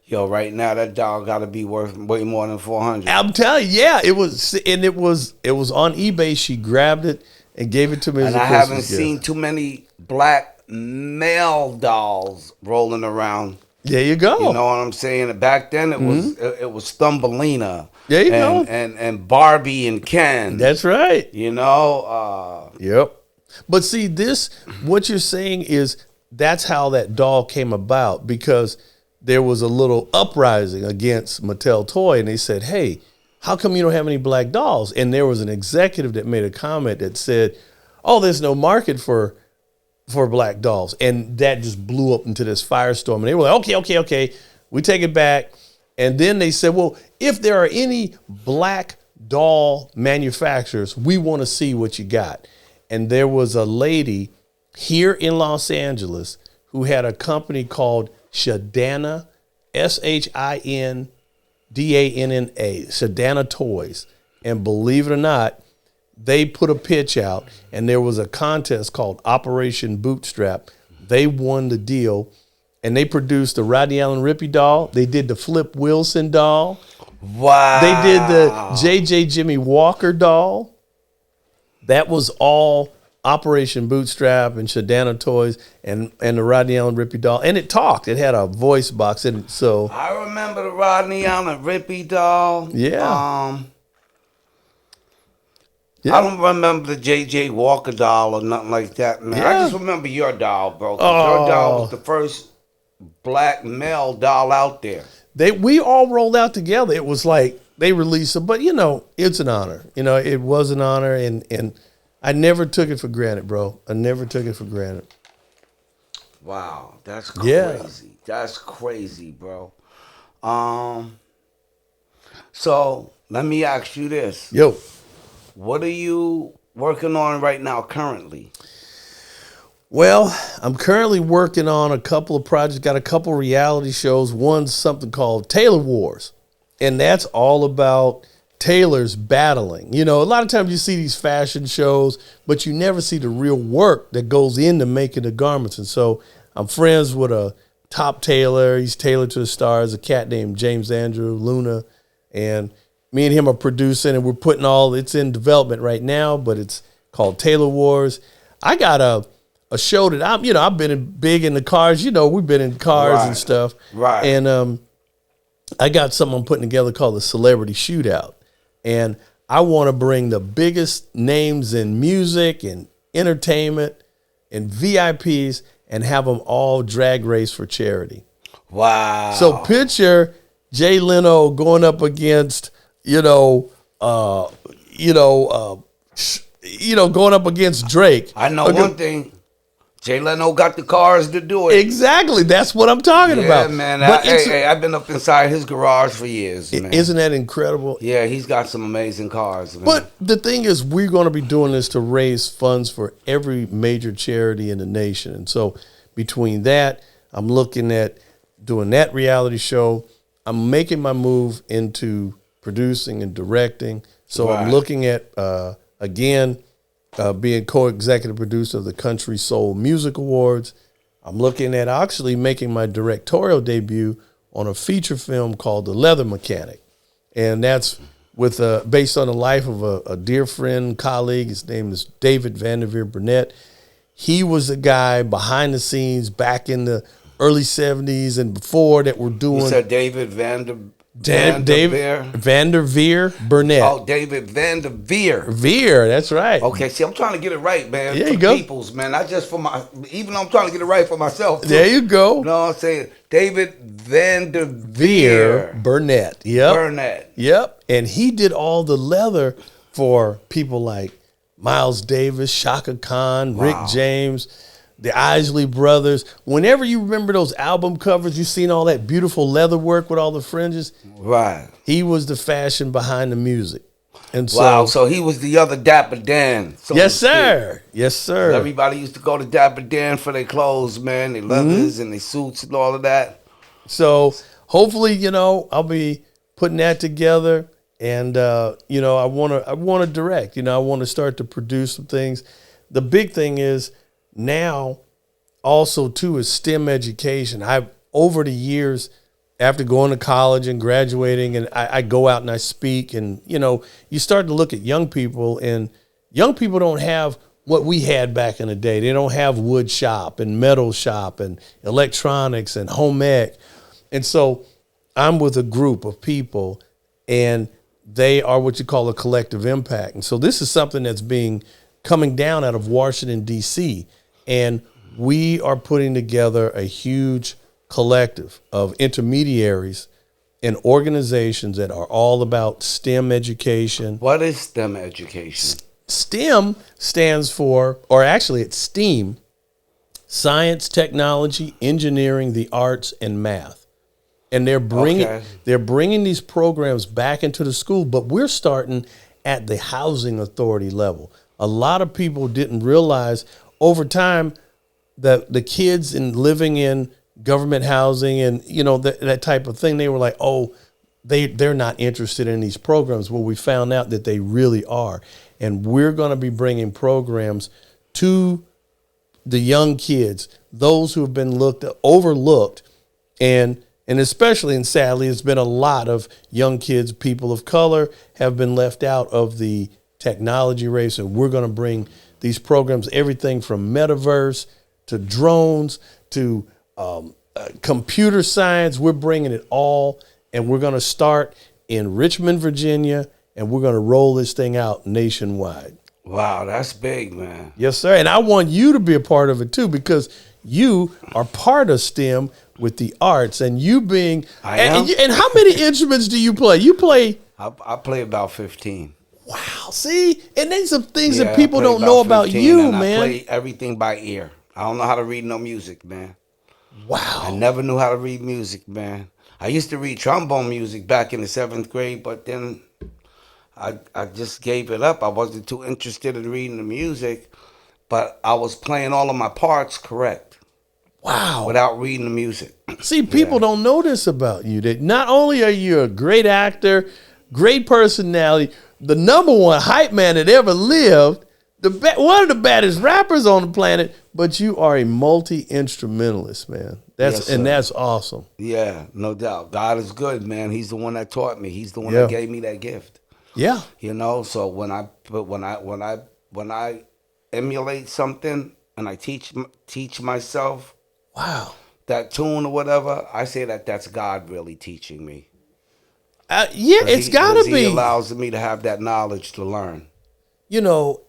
Yo, right now that doll got to be worth way more than $400. I'm telling you, yeah, it was on eBay. She grabbed it and gave it to me as a Christmas gift. And I haven't seen too many black male dolls rolling around. There you go. You know what I'm saying? Back then it was Thumbelina. There you go. And Barbie and Ken. That's right. You know. Yep. But see, what you're saying is that's how that doll came about, because there was a little uprising against Mattel Toy, and they said, hey, how come you don't have any black dolls? And there was an executive that made a comment that said, oh, there's no market for black dolls. And that just blew up into this firestorm. And they were like, okay, we take it back. And then they said, well, if there are any black doll manufacturers, we want to see what you got. And there was a lady here in Los Angeles who had a company called Shadana, Shindanna, Shadana Toys. And believe it or not, they put a pitch out, and there was a contest called Operation Bootstrap. They won the deal, and they produced the Rodney Allen Rippy doll. They did the Flip Wilson doll. Wow. They did the J.J. Jimmy Walker doll. That was all Operation Bootstrap and Shadana Toys and the Rodney Allen Rippy doll. And it talked. It had a voice box in it. So I remember the Rodney Allen Rippy doll. Yeah. I don't remember the J.J. Walker doll or nothing like that, man. Yeah. I just remember your doll, bro. 'Cause your doll was the first black male doll out there. We all rolled out together. It was like they released it, but it's an honor. It was an honor, and I never took it for granted, bro. I never took it for granted. Wow, that's crazy. Yeah. That's crazy, bro. So let me ask you this. Yo. What are you working on right now currently? Well, I'm currently working on a couple of projects, got a couple reality shows. One's something called Tailor Wars. And that's all about tailors battling. You know, a lot of times you see these fashion shows, but you never see the real work that goes into making the garments. And so I'm friends with a top tailor. He's tailored to the stars, a cat named James Andrew Luna. And me and him are producing, and we're putting it's in development right now, but it's called Tailor Wars. I got a show that I've been big in the cars. You know, we've been in cars and stuff. Right. And I got something I'm putting together called the Celebrity Shootout. And I want to bring the biggest names in music and entertainment and VIPs and have them all drag race for charity. Wow. So picture Jay Leno going up against, going up against Drake. I know one thing. Jay Leno got the cars to do it. Exactly. That's what I'm talking about. Yeah, man. But I've been up inside his garage for years, man. Isn't that incredible? Yeah, he's got some amazing cars, man. But the thing is, we're going to be doing this to raise funds for every major charity in the nation. And so between that, I'm looking at doing that reality show. I'm making my move into producing and directing. So I'm looking at, being co-executive producer of the Country Soul Music Awards. I'm looking at actually making my directorial debut on a feature film called The Leather Mechanic. And that's based on the life of a dear friend, colleague. His name is David Vanderveer Burnett. He was the guy behind the scenes back in the early 70s and before that were doing... You said David Vanderveer Burnett. Oh, David Vanderveer. Veer, that's right. Okay, see, I'm trying to get it right, man. There for you go. Peoples, man. Not just for even though I'm trying to get it right for myself. Too. There you go. You know what I'm saying? David Vanderveer Burnett. Yep. Burnett. Yep. And he did all the leather for people like Miles Davis, Shaka Khan, Rick James, the Isley Brothers. Whenever you remember those album covers, you've seen all that beautiful leather work with all the fringes. Right. He was the fashion behind the music. And so, so he was the other Dapper Dan. Yes, sir. Yes, sir. Everybody used to go to Dapper Dan for their clothes, man, their leathers and their suits and all of that. So hopefully, I'll be putting that together. And, I want to direct. I want to start to produce some things. The big thing is, now, also, too, is STEM education. Over the years, after going to college and graduating, and I go out and I speak, and, you start to look at young people, and young people don't have what we had back in the day. They don't have wood shop and metal shop and electronics and home ec. And so I'm with a group of people, and they are what you call a collective impact. And so this is something that's coming down out of Washington, D.C., and we are putting together a huge collective of intermediaries and organizations that are all about STEM education. What is STEM education? STEM stands for, or actually it's STEAM, science, technology, engineering, the arts, and math. And they're bringing these programs back into the school, but we're starting at the housing authority level. A lot of people didn't realize over time that the kids living in government housing and, that type of thing, they were like, oh, they're not interested in these programs. Well, we found out that they really are. And we're going to be bringing programs to the young kids, those who have been overlooked, and especially, and sadly, it's been a lot of young kids, people of color, have been left out of the technology race, and we're going to bring these programs, everything from metaverse to drones to computer science. We're bringing it all, and we're going to start in Richmond, Virginia, and we're going to roll this thing out nationwide. Wow, that's big, man. Yes, sir. And I want you to be a part of it, too, because you are part of STEM with the arts, and you being... I am. And how many instruments do you play? You play... I play about 15. Wow, see? And there's some things that people don't know about you, man. I play everything by ear. I don't know how to read no music, man. Wow. I never knew how to read music, man. I used to read trombone music back in the 7th grade, but then I just gave it up. I wasn't too interested in reading the music, but I was playing all of my parts correct. Wow. Without reading the music. See, people don't know this about you. That not only are you a great actor, great personality, the #1 hype man that ever lived, one of the baddest rappers on the planet, but you are a multi-instrumentalist, man. That's awesome. Yeah, no doubt. God is good, man. He's the one that taught me. He's the one that gave me that gift. Yeah. You know, so when I emulate something and I teach myself that tune or whatever, I say that's God really teaching me. It's gotta be. He allows me to have that knowledge to learn. You know,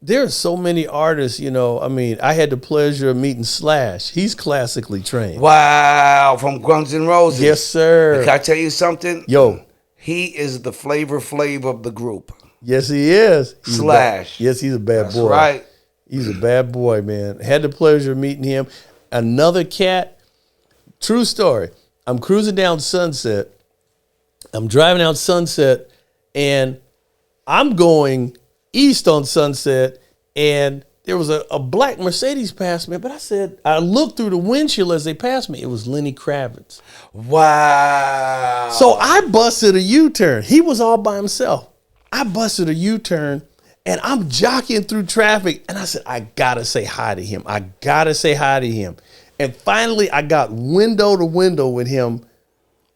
there are so many artists, you know, I mean, I had the pleasure of meeting Slash. He's classically trained. Wow, from Guns N' Roses. Yes, sir. Can I tell you something? Yo. He is the Flavor Flav of the group. Yes, he is. Slash. Yes, he's a bad boy. That's right. He's a bad boy, man. Had the pleasure of meeting him. Another cat, true story. I'm cruising down Sunset. I'm driving down Sunset, and I'm going east on Sunset, and there was a black Mercedes past me, but I looked through the windshield as they passed me. It was Lenny Kravitz. Wow. So I busted a U-turn. He was all by himself. I busted a U-turn, and I'm jockeying through traffic, and I said, I gotta say hi to him. I gotta say hi to him. And finally, I got window to window with him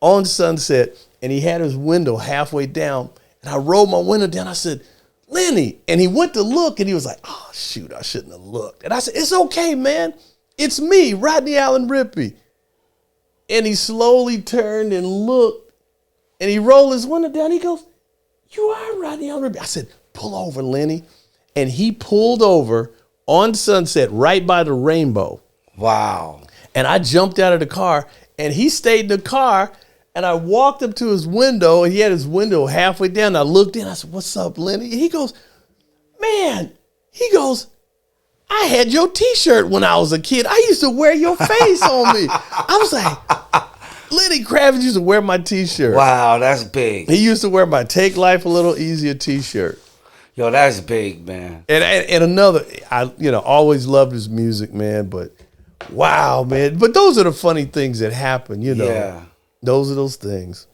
on Sunset, and he had his window halfway down, and I rolled my window down. I said, Lenny. And he went to look, and he was like, oh, shoot, I shouldn't have looked. And I said, it's okay, man. It's me, Rodney Allen Rippy. And he slowly turned and looked, and he rolled his window down. He goes, you are Rodney Allen Rippy. I said, pull over, Lenny. And he pulled over on Sunset right by the rainbow. Wow. And I jumped out of the car, and he stayed in the car. And I walked up to his window, and he had his window halfway down. I looked in. I said, what's up, Lenny? He goes, man. He goes, I had your T-shirt when I was a kid. I used to wear your face on me. I was like, Lenny Kravitz used to wear my T-shirt. Wow, that's big. He used to wear my Take Life a Little Easier T-shirt. Yo, that's big, man. And another, I always loved his music, man. But wow, man. But those are the funny things that happen, Yeah. Those are those things.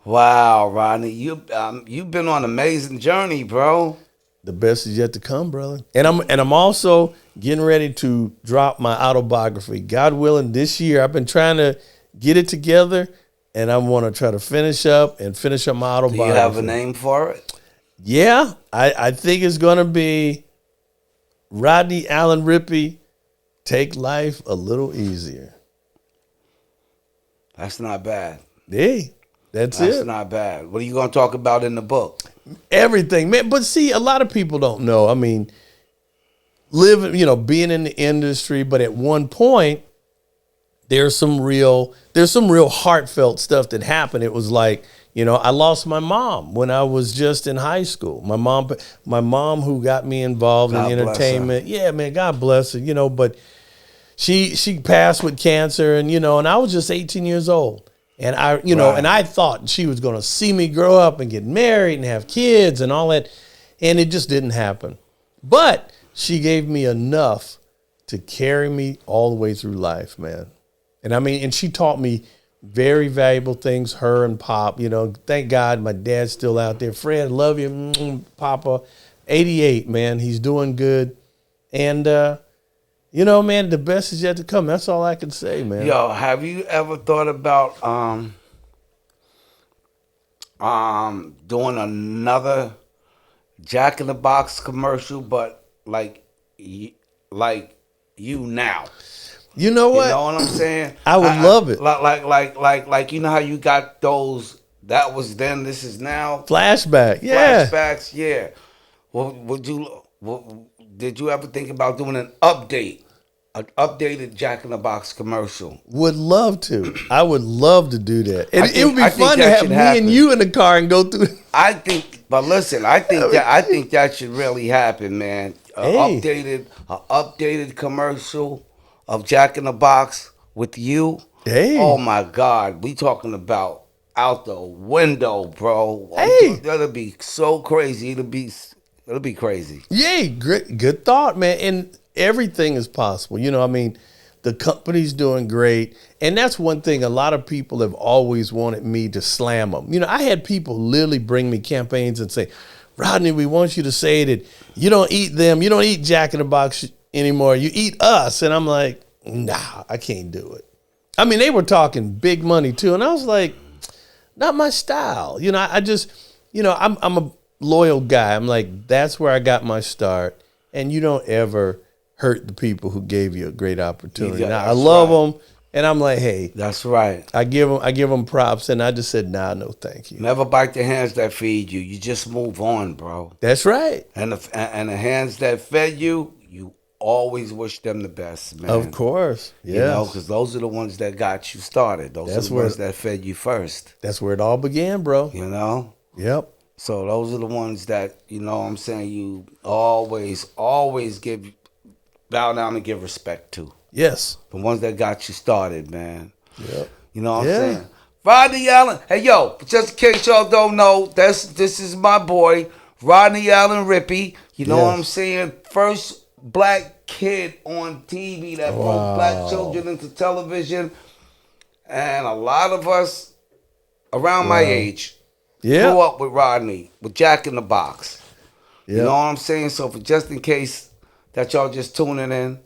Wow, Rodney, you've been on an amazing journey, bro. The best is yet to come, brother. And I'm also getting ready to drop my autobiography. God willing, this year I've been trying to get it together, and I want to try to finish up my autobiography. Do you have a name for it? Yeah, I think it's going to be Rodney Allen Rippy, Take Life a Little Easier. That's not bad. Hey, that's it. That's not bad. What are you going to talk about in the book? Everything, man. But see, a lot of people don't know. I mean, being in the industry, but at one point, there's some real heartfelt stuff that happened. It was like, I lost my mom when I was just in high school. My mom who got me involved in entertainment. Yeah, man, God bless her, but she passed with cancer, and I was just 18 years old. And and I thought she was going to see me grow up and get married and have kids and all that. And it just didn't happen. But she gave me enough to carry me all the way through life, man. And she taught me very valuable things, her and Pop. Thank God my dad's still out there. Fred, love you, Papa. 88, man. He's doing good. And, man, the best is yet to come. That's all I can say, man. Yo, have you ever thought about doing another Jack in the Box commercial, but like you now? You know what? You know what I'm saying? I would love it. Like you know how you got those, that was then, this is now? Flashback, yeah. Flashbacks, yeah. Did you ever think about doing an updated Jack in the Box commercial? Would love to. I would love to do that. And it would be fun to have me and you in the car and go through. I think that should really happen, man. Updated commercial of Jack in the Box with you. Hey. Oh my God, we talking about out the window, bro. Hey. That'll be so crazy. It'll be crazy. Yay, good thought, man. And everything is possible. The company's doing great. And that's one thing a lot of people have always wanted me to slam them. You know, I had people literally bring me campaigns and say, Rodney, we want you to say that you don't eat them. You don't eat Jack in the Box anymore. You eat us. And I'm like, nah, I can't do it. I mean, they were talking big money too. And I was like, not my style. You know, I just, you know, I'm a loyal guy. I'm like, that's where I got my start. And you don't ever hurt the people who gave you a great opportunity. Yeah, now, I love them, and I'm like, hey, that's right. I give them props, and I just said, nah, no, thank you. Never bite the hands that feed you. You just move on, bro. That's right. And the hands that fed you, you always wish them the best, man. Of course, yeah. You know, because those are the ones that got you started. Those are the ones that fed you first. That's where it all began, bro. You know. Yep. So those are the ones that, you know what I'm saying, you always bow down and give respect to. Yes. The ones that got you started, man. Yep. You know what I'm saying? Rodney Allen. Hey, yo, just in case y'all don't know, this is my boy, Rodney Allen Rippy. You know what I'm saying? First black kid on TV that brought black children into television. And a lot of us around my age grew up with Rodney, with Jack in the Box. You know what I'm saying? So for just in case that y'all just tuning in,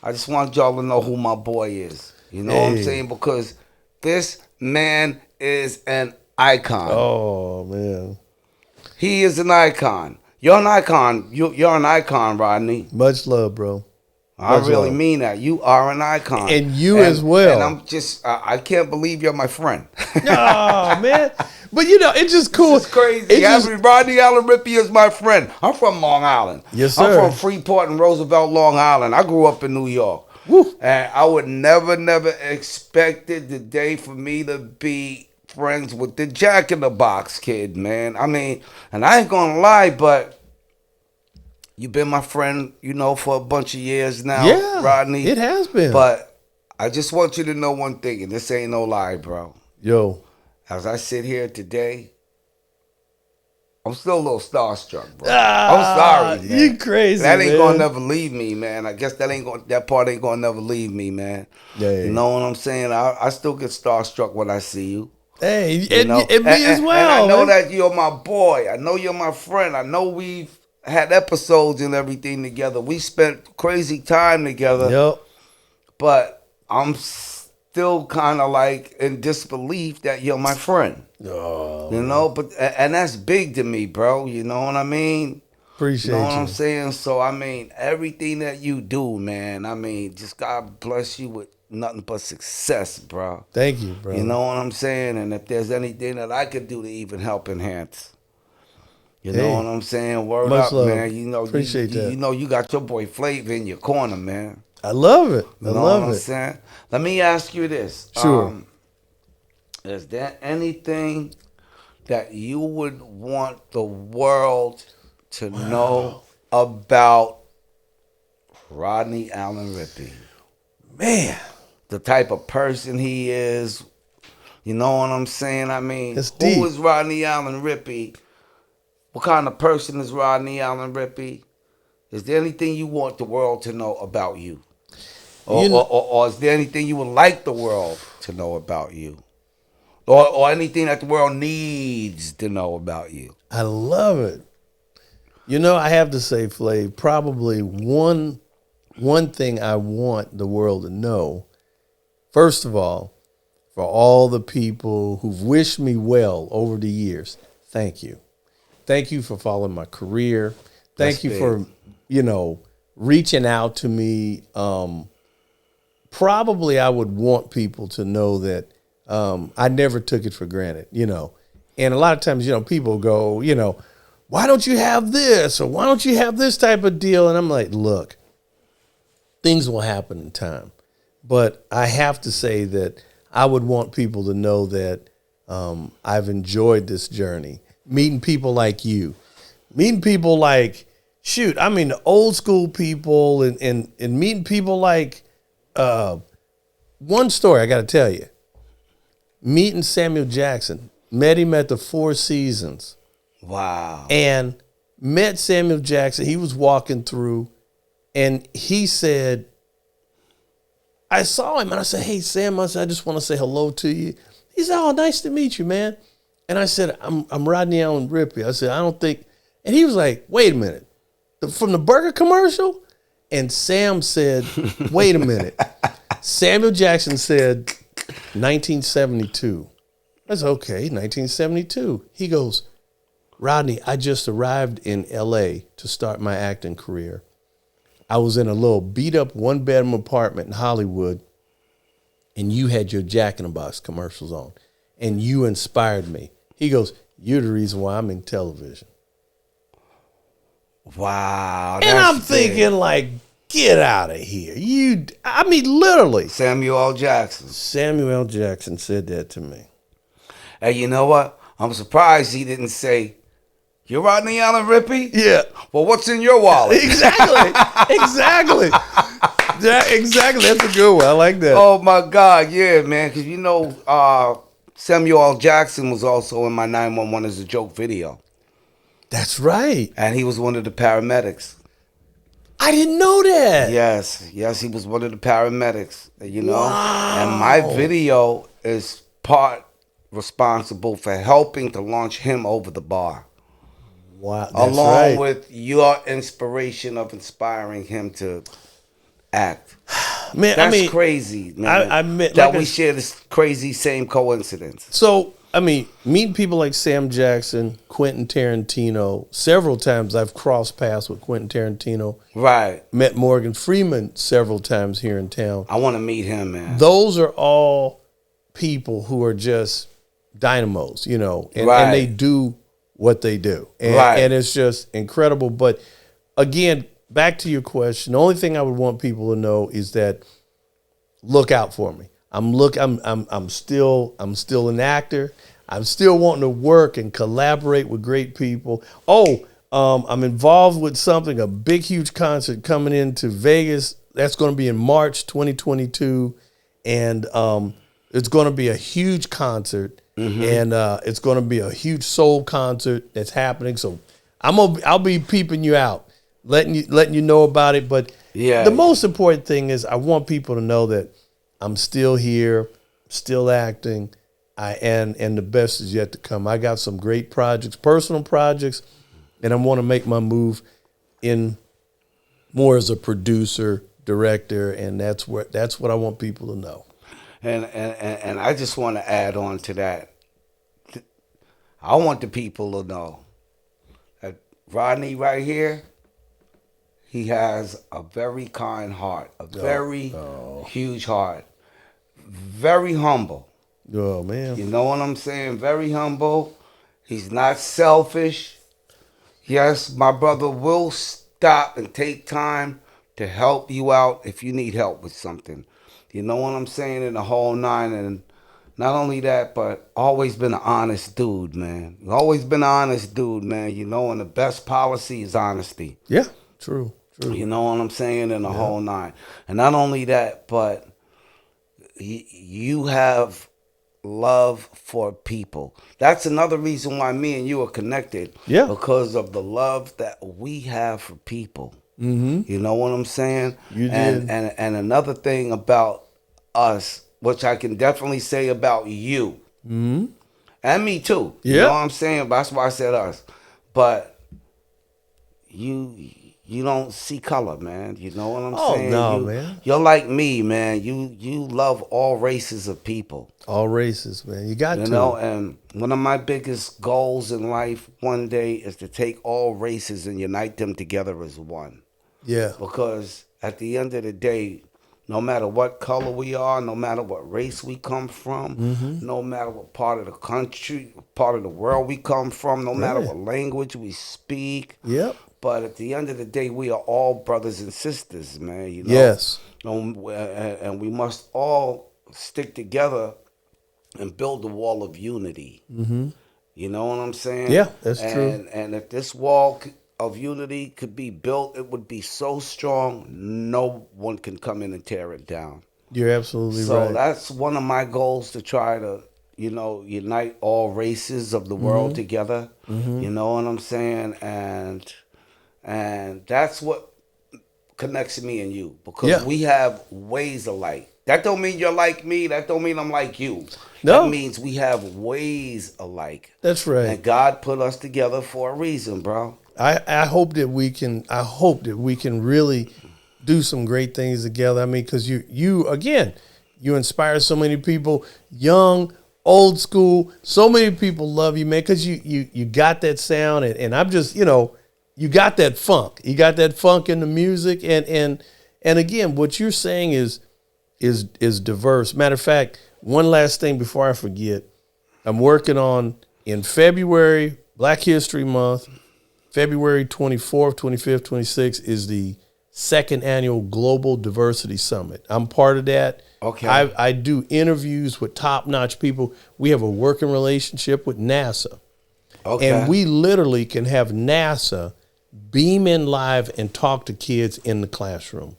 I just want y'all to know who my boy is. You know what I'm saying? Because this man is an icon. Oh, man. He is an icon. You're an icon. You're an icon, Rodney. Much love, bro. I really mean that. You are an icon. And you as well. And I'm just, I can't believe you're my friend. Oh, man. But, you know, it's just cool. It's crazy. Rodney Allen Rippy is my friend. I'm from Long Island. Yes, sir. I'm from Freeport and Roosevelt, Long Island. I grew up in New York. Woo. And I would never expected the day for me to be friends with the Jack in the Box kid, man. I mean, and I ain't gonna lie, but you've been my friend, you know, for a bunch of years now, Rodney. It has been. But I just want you to know one thing, and this ain't no lie, bro. Yo. As I sit here today, I'm still a little starstruck, bro. I'm sorry, man. You crazy, That ain't man. gonna never leave me, man. I guess that part ain't gonna never leave me, man. Yeah. You know what I'm saying? I still get starstruck when I see you. Hey, You know? and me as well. And I know man. that you're my boy. I know you're my friend. I know we've had episodes and everything together. We spent crazy time together. Yep. But I'm still kind of like in disbelief that you're my friend. Oh, you know, but and that's big to me, bro. You know what I mean? Appreciate you. Know what I'm saying? So I mean, everything that you do, man. I mean, just God bless you with nothing but success, bro. Thank you, bro. You know what I'm saying? And if there's anything that I could do to even help enhance, you know what I'm saying? Word much up, love. man. You know, Appreciate that. You know, you got your boy Flavor in your corner, man. I love it. You I know love what I'm it. saying? Let me ask you this. Sure. Is there anything that you would want the world to know about Rodney Allen Rippy? Man. The type of person he is. You know what I'm saying? I mean, That's deep. who is Rodney Allen Rippy? What kind of person is Rodney Allen Rippy? Is there anything you want the world to know about you? Or is there anything you would like the world to know about you? Or anything that the world needs to know about you? I love it. You know, I have to say, Flav, probably one thing I want the world to know, first of all, for all the people who've wished me well over the years, thank you. Thank you for following my career. Thank you for, you know, reaching out to me. Probably I would want people to know that I never took it for granted, you know. And a lot of times, you know, people go, you know, why don't you have this? Or why don't you have this type of deal? And I'm like, look, things will happen in time. But I have to say that I would want people to know that I've enjoyed this journey. Meeting people like you. Meeting people like, shoot, I mean, the old school people and meeting people like, one story I got to tell you. Meeting Samuel Jackson. Met him at the Four Seasons. Wow. And met Samuel Jackson. He was walking through and he said, I saw him and I said, hey, Sam, I said, I just want to say hello to you. He said, oh, nice to meet you, man. And I said, I'm Rodney Allen Rippy. I said, I don't think, and he was like, wait a minute, from the burger commercial? And Sam said, wait a minute. Samuel Jackson said 1972. I said, okay, 1972. He goes, Rodney, I just arrived in LA to start my acting career. I was in a little beat up 1-bedroom apartment in Hollywood, and you had your Jack in the Box commercials on, and you inspired me. He goes, you're the reason why I'm in television. Wow. And I'm thinking, like, get out of here. I mean, literally. Samuel L. Jackson. Samuel L. Jackson said that to me. Hey, you know what? I'm surprised he didn't say, you're Rodney Allen Rippy? Yeah. Well, what's in your wallet? Exactly. Exactly. Yeah, exactly. That's a good one. I like that. Oh, my God. Yeah, man. Because, you know, Samuel L. Jackson was also in my 911 as a joke video. That's right. And he was one of the paramedics. I didn't know that. Yes, he was one of the paramedics, you know. Wow. And my video is part responsible for helping to launch him over the bar. Wow, that's along right. with your inspiration of inspiring him to act. Man, That's I mean, crazy, man. I admit, that like we share this crazy same coincidence. So, I mean, meeting people like Sam Jackson, Quentin Tarantino, several times I've crossed paths with Quentin Tarantino. Right. Met Morgan Freeman several times here in town. I want to meet him, man. Those are all people who are just dynamos, you know, and they do what they do. And, and it's just incredible. But again, back to your question, the only thing I would want people to know is that look out for me. I'm still an actor. I'm still wanting to work and collaborate with great people. I'm involved with something, a big, huge concert coming into Vegas. That's going to be in March 2022. And it's going to be a huge concert. Mm-hmm. And it's going to be a huge soul concert that's happening. So I'll be peeping you out, letting you know about it. But the most important thing is I want people to know that I'm still here, still acting, and the best is yet to come. I got some great projects, personal projects, and I want to make my move in more as a producer, director, and that's what I want people to know. And I just want to add on to that. I want the people to know that Rodney right here, he has a very kind heart, a very huge heart, very humble. Oh, man. You know what I'm saying? Very humble. He's not selfish. Yes, my brother will stop and take time to help you out if you need help with something. You know what I'm saying? In the whole nine. And not only that, but always been an honest dude, man. Always been an honest dude, man. You know, and the best policy is honesty. Yeah, true. You know what I'm saying? In the whole nine. And not only that, but you have love for people. That's another reason why me and you are connected. Yeah. Because of the love that we have for people. Mm-hmm. You know what I'm saying? You did. And another thing about us, which I can definitely say about you, and me too. Yeah. You know what I'm saying? That's why I said us. But you don't see color, man. You know what I'm saying? Oh, no, man. You're like me, man. You love all races of people. All races, man. You got to. You know, and one of my biggest goals in life one day is to take all races and unite them together as one. Yeah. Because at the end of the day, no matter what color we are, no matter what race we come from, no matter what part of the country, part of the world we come from, no matter what language we speak. Yep. But at the end of the day, we are all brothers and sisters, man. You know? Yes. And we must all stick together and build a wall of unity. Mm-hmm. You know what I'm saying? Yeah, that's true. And if this wall of unity could be built, it would be so strong, no one can come in and tear it down. You're absolutely right. So that's one of my goals, to try to, you know, unite all races of the world together. You know what I'm saying? And that's what connects me and you, because we have ways alike. That don't mean you're like me. That don't mean I'm like you. No. That means we have ways alike. That's right. And God put us together for a reason, bro. I hope that we can really do some great things together. I mean, because you again, you inspire so many people, young, old school. So many people love you, man, because you got that sound, and I'm just, you got that funk. You got that funk in the music, and again, what you're saying is diverse. Matter of fact, one last thing before I forget, I'm working on in February, Black History Month. February 24th, 25th, 26th is the second annual Global Diversity Summit. I'm part of that. Okay. I do interviews with top-notch people. We have a working relationship with NASA. Okay. And we literally can have NASA beam in live and talk to kids in the classroom.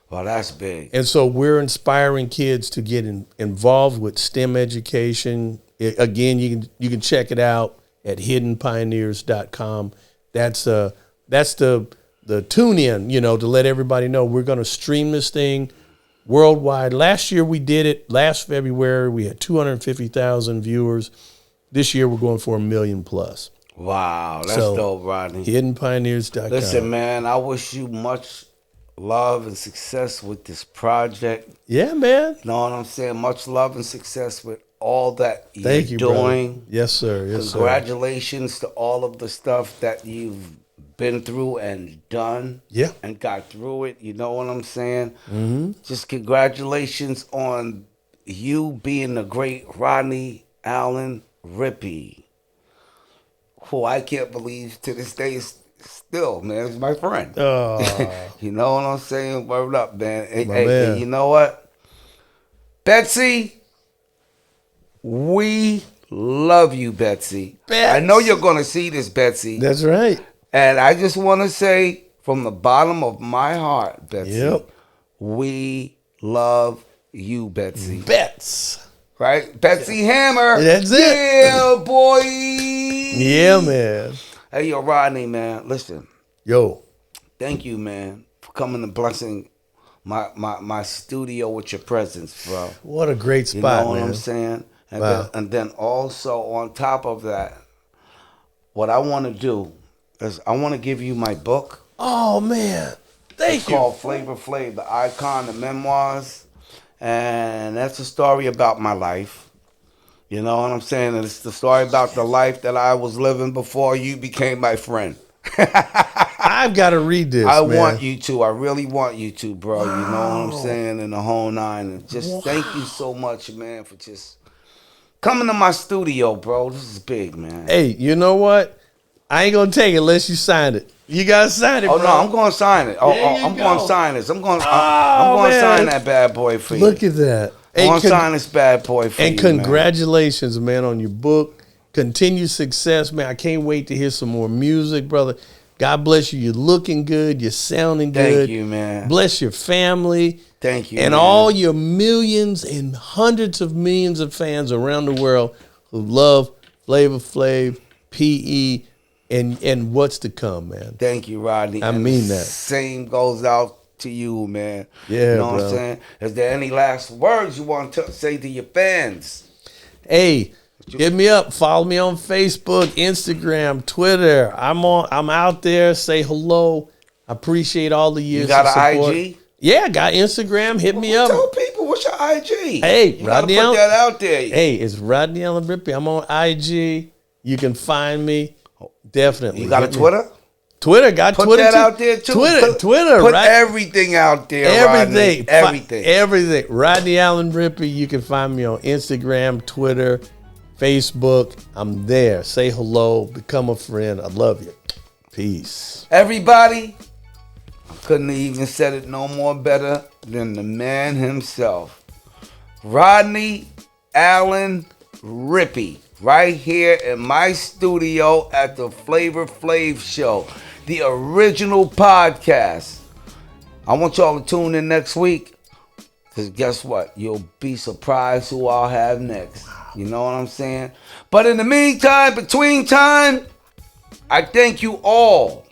Well, that's big. And so we're inspiring kids to get involved with STEM education. Again, you can check it out at hiddenpioneers.com. That's the tune in, to let everybody know we're going to stream this thing worldwide. Last year we did it. Last February we had 250,000 viewers. This year we're going for 1 million plus. Wow, that's dope, Rodney. Hiddenpioneers.com. Listen, man, I wish you much love and success with this project. Yeah, man. You know what I'm saying? Much love and success with all that Thank you, doing. brother. Yes, sir. Yes, Congratulations to all of the stuff that you've been through and done. Yeah. And got through it. You know what I'm saying? Mm-hmm. Just congratulations on you being the great Rodney Allen Rippy, who I can't believe to this day is still, man, is my friend. You know what I'm saying? Word up, man. Hey, you know what? Betsy, we love you, Betsy. I know you're going to see this, Betsy. That's right. And I just want to say from the bottom of my heart, Betsy, we love you, Betsy. Bets. Right? Betsy Hammer. That's it. Yeah, boy. Yeah, man. Hey, yo, Rodney, man, listen. Yo. Thank you, man, for coming and blessing my studio with your presence, bro. What a great spot, you know what man. I'm saying? And, wow. then also on top of that, what I want to do is I want to give you my book. Oh, man. Thank you. It's called Flavor Flav, the Icon, the Memoirs. And that's a story about my life. You know what I'm saying? And it's the story about the life that I was living before you became my friend. I've got to read this, I man. want you to. I really want you to, bro. Wow. You know what I'm saying? And the whole nine. And just thank you so much, man, for just coming to my studio, bro. This is big, man. Hey, you know what? I ain't going to take it unless you sign it. You got to sign it, bro. Oh, no, I'm going to sign it. I'm going to sign this. I'm going to sign that bad boy for you. Look at that. I'm going to sign this bad boy for you, and congratulations, man, on your book. Continued success, man. I can't wait to hear some more music, brother. God bless you. You're looking good. You're sounding good. Thank you, man. Bless your family. Thank you, and man. all your millions and hundreds of millions of fans around the world who love Flavor Flav, PE, and what's to come, man. Thank you, Rodney. I mean that. Same goes out to you, man. Yeah, you know bro. what I'm saying? Is there any last words you want to say to your fans? Hey, hit me up. Follow me on Facebook, Instagram, Twitter. I'm out there. Say hello. I appreciate all the years. You got of support. an IG? Yeah, I got Instagram. Hit me up. Tell people what's your IG. Hey, you Rodney gotta Allen. put that out there. Hey, it's Rodney Allen Rippy. I'm on IG. You can find me. Definitely. You got a Twitter? Twitter, got put Twitter that too. out there too. Twitter, put right? everything out there. Everything, Rodney. everything. Rodney Allen Rippy. You can find me on Instagram, Twitter, Facebook. I'm there. Say hello. Become a friend. I love you. Peace. Everybody, I couldn't have even said it no more better than the man himself, Rodney Allen Rippy. Right here in my studio at the Flavor Flav Show, the original podcast. I want y'all to tune in next week, because guess what? You'll be surprised who I'll have next. You know what I'm saying? But in the meantime, between time, I thank you all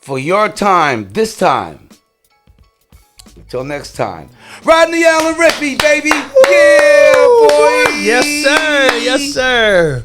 for your time this time. Till next time. Rodney Allen Rippy, baby. Yeah, boy. Yes, sir. Yes, sir.